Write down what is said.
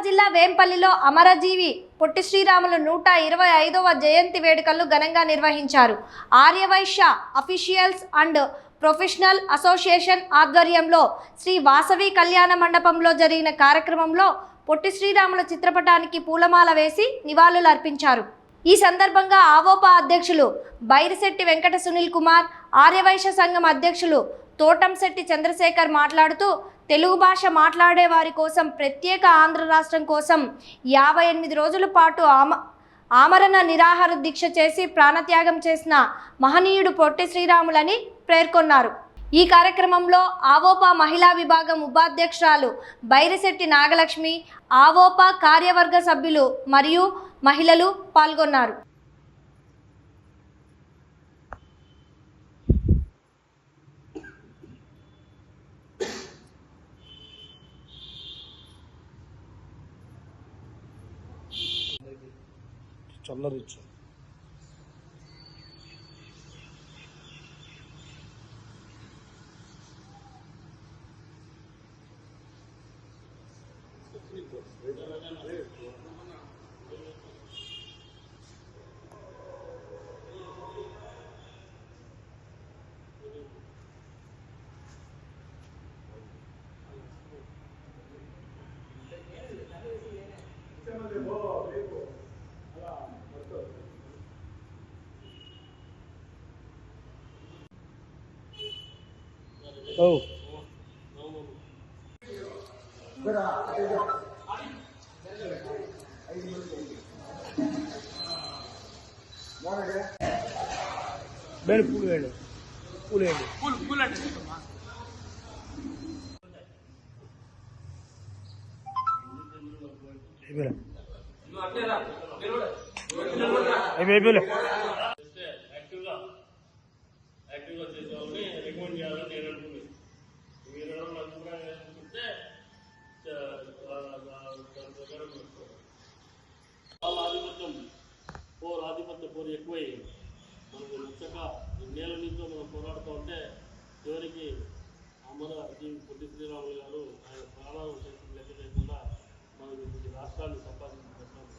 జిల్లా వేంపల్లిలో అమరజీవి పొట్టి శ్రీరాములు 125వ జయంతి వేడుకలు ఘనంగా నిర్వహించారు. Aryavysya officials and professional association ఆధ్వర్యంలో శ్రీ వాసవి కళ్యాణ మండపంలో జరిగిన కార్యక్రమంలో పొట్టి శ్రీరాముల చిత్రపటానికి పూలమాల వేసి నివాళులు అర్పించారు. ఈ సందర్భంగా ఆవోపా అధ్యక్షులు బైరిశెట్టి వెంకట సునీల్ కుమార్, ఆర్యవైశ్య సంఘం అధ్యక్షులు తోటంశెట్టి చంద్రశేఖర్ మాట్లాడుతూ తెలుగు భాష మాట్లాడే వారి కోసం ప్రత్యేక ఆంధ్ర రాష్ట్రం కోసం 58 రోజుల పాటు ఆమరణ నిరాహార దీక్ష చేసి ప్రాణత్యాగం చేసిన మహనీయుడు పొట్టి శ్రీరాములని పేర్కొన్నారు. ఈ కార్యక్రమంలో ఆవోపా మహిళా విభాగం ఉపాధ్యక్షురాలు బైరిశెట్టి నాగలక్ష్మి, ఆవోపా కార్యవర్గ సభ్యులు మరియు మహిళలు పాల్గొన్నారు. చల్లరిచ్చు Oh. Bel pulu ele. Pulu ele. Pulu ele. Bel. Bel. యాక్టివ్గా చేసేవాళ్ళని రికమెండ్ చేయాలని నేను అనుకున్నాను. మీరు అభిప్రాయం వేసుకుంటే వాళ్ళ ఆధిపత్య పోరు ఎక్కువై మనకు నచ్చక నేల నుంచో మనం పోరాడుతూ ఉంటే చివరికి అమరజీవి పొట్టి శ్రీరాములు గారు ఆయన ప్రాణాలు లెక్క లేకుండా మనకి రాష్ట్రాన్ని సంపాదించి పెట్టాము.